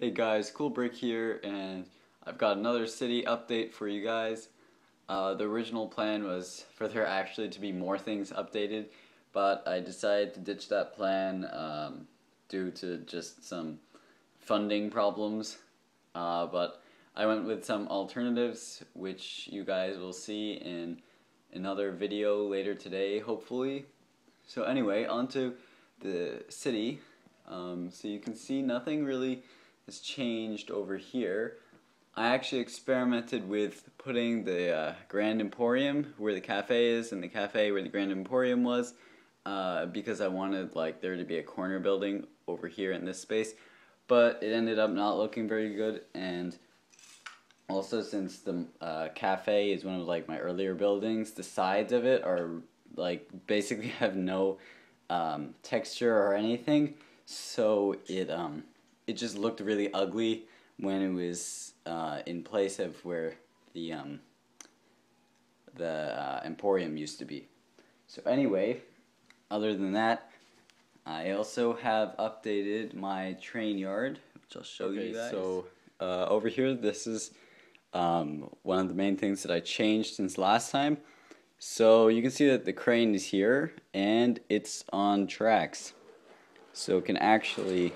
Hey guys, Cool Brick here, and I've got another city update for you guys. The original plan was for there actually to be more things updated, but I decided to ditch that plan due to just some funding problems. But I went with some alternatives, which you guys will see in another video later today, hopefully. So anyway, onto the city. So you can see nothing really has changed over here. I actually experimented with putting the Grand Emporium where the cafe is and the cafe where the Grand Emporium was because I wanted like there to be a corner building over here in this space, but it ended up not looking very good. And also, since the cafe is one of like my earlier buildings, the sides of it are like basically have no texture or anything, so it just looked really ugly when it was in place of where the Emporium used to be. So anyway, other than that, I also have updated my train yard, which I'll show you guys. So over here, this is one of the main things that I changed since last time. So you can see that the crane is here and it's on tracks, so it can actually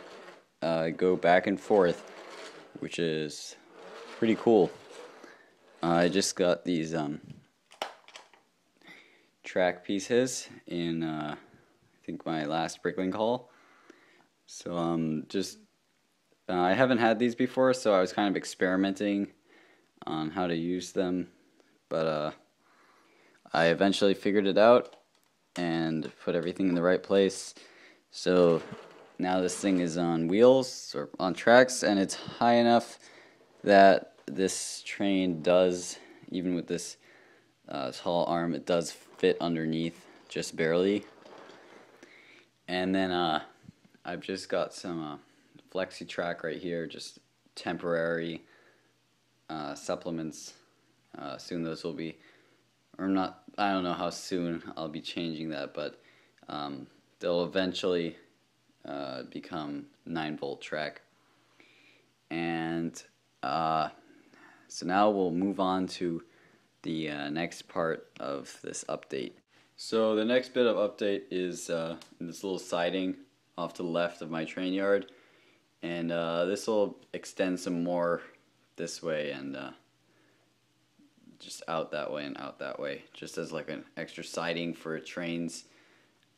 go back and forth, which is pretty cool. I just got these track pieces in I think my last Bricklink haul. So just I haven't had these before, so I was kind of experimenting on how to use them, but I eventually figured it out and put everything in the right place. So now this thing is on wheels or on tracks, and it's high enough that this train does, even with this tall arm, it does fit underneath just barely. And then I've just got some flexi track right here, just temporary supplements. Soon those will be, or not, I don't know how soon I'll be changing that, but they'll eventually become 9-volt track. And so now we'll move on to the next part of this update. So the next bit of update is this little siding off to the left of my train yard, and this will extend some more this way and just out that way and out that way, just as like an extra siding for trains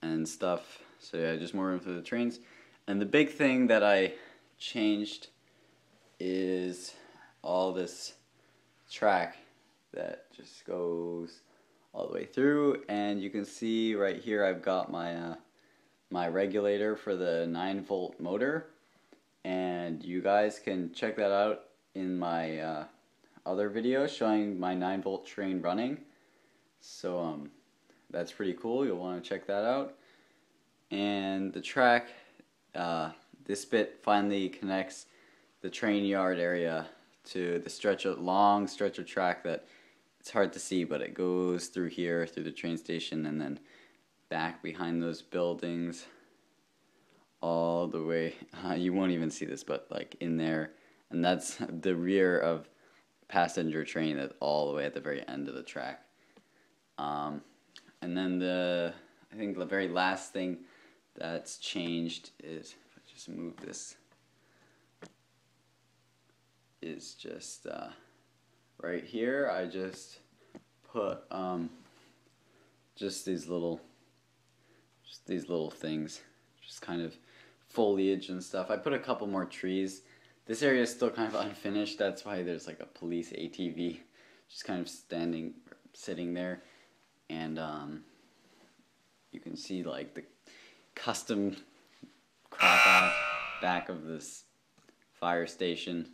and stuff. So yeah, just more room for the trains. And the big thing that I changed is all this track that just goes all the way through, and you can see right here I've got my my regulator for the 9-volt motor, and you guys can check that out in my other video showing my 9-volt train running. So that's pretty cool. You'll want to check that out. And the track, this bit finally connects the train yard area to the long stretch of track that it's hard to see, but it goes through here, through the train station, and then back behind those buildings all the way. You won't even see this, but like in there, and that's the rear of passenger train that's all the way at the very end of the track. And then I think the very last thing that's changed is, if I just move this, is just right here. I just put just these little things, just kind of foliage and stuff. I put a couple more trees. This area is still kind of unfinished. That's why there's like a police ATV just kind of sitting there, and you can see like the custom crap out back of this fire station.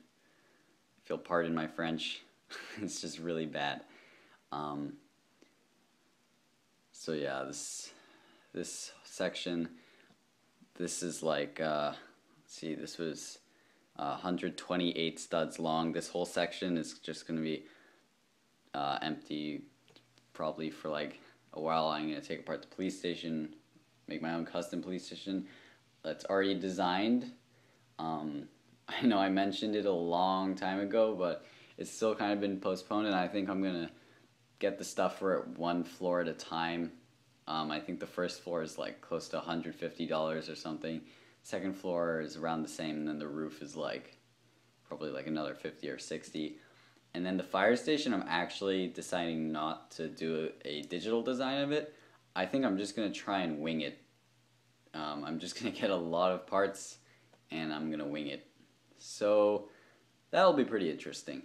If you'll pardon my French, it's just really bad. So yeah, this section, this is like let's see, this was 128 studs long. This whole section is just going to be empty probably for like a while. I'm going to take apart the police station, make my own custom police station that's already designed. I know I mentioned it a long time ago, but it's still kind of been postponed, and I think I'm gonna get the stuff for it one floor at a time. I think the first floor is like close to $150 or something. Second floor is around the same, and then the roof is like probably like another 50 or 60. And then the fire station, I'm actually deciding not to do a digital design of it. I think I'm just gonna try and wing it. I'm just gonna get a lot of parts, and I'm gonna wing it. So that'll be pretty interesting.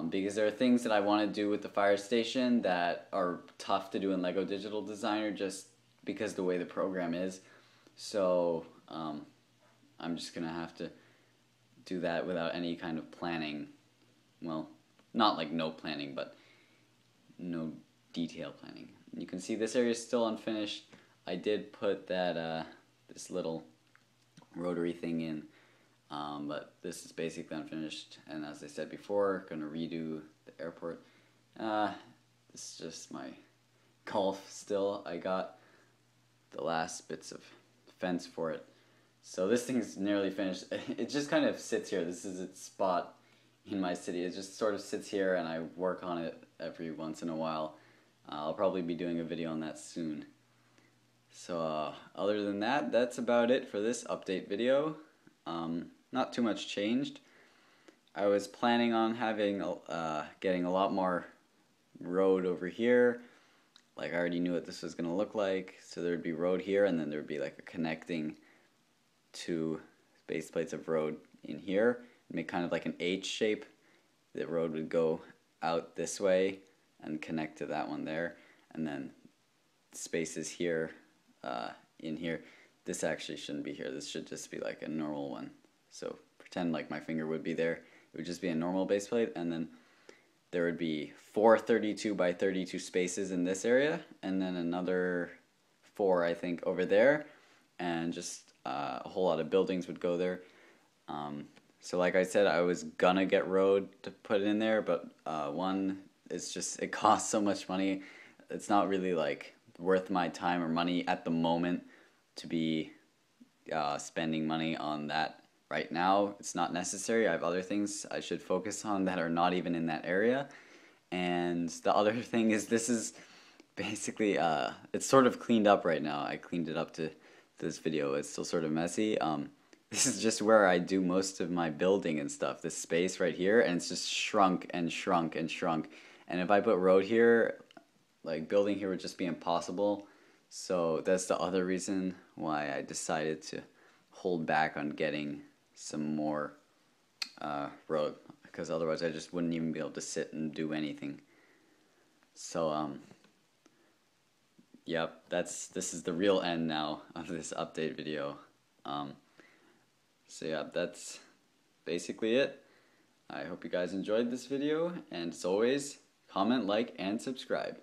Because there are things that I want to do with the fire station that are tough to do in Lego Digital Designer just because the way the program is. So I'm just gonna have to do that without any kind of planning. Well, not like no planning, but no detail planning. You can see this area is still unfinished. I did put that this little rotary thing in. But this is basically unfinished, and as I said before, gonna redo the airport. This is just my golf still. I got the last bits of fence for it. So this thing's nearly finished. It just kind of sits here. This is its spot in my city. It just sort of sits here, and I work on it every once in a while. I'll probably be doing a video on that soon. So other than that, that's about it for this update video. Not too much changed. I was planning on having getting a lot more road over here. Like I already knew what this was gonna look like. So there would be road here, and then there would be like a connecting two base plates of road in here. Make kind of like an H shape. The road would go out this way and connect to that one there, and then spaces here in here. This actually shouldn't be here. This should just be like a normal one. So pretend like my finger would be there. It would just be a normal base plate, and then there would be 4 32 by 32 spaces in this area, and then another 4, I think, over there, and just a whole lot of buildings would go there. So like I said, I was gonna get road to put in there, but one, it's just, it costs so much money. It's not really like worth my time or money at the moment to be spending money on that right now. It's not necessary. I have other things I should focus on that are not even in that area. And the other thing is, this is basically it's sort of cleaned up right now. I cleaned it up to this video. It's still sort of messy. This is just where I do most of my building and stuff, this space right here, and it's just shrunk and shrunk and shrunk. And if I put road here, like building here would just be impossible. So that's the other reason why I decided to hold back on getting some more road, because otherwise I just wouldn't even be able to sit and do anything. So yep, this is the real end now of this update video. So yeah, that's basically it. I hope you guys enjoyed this video, and as always, comment, like, and subscribe.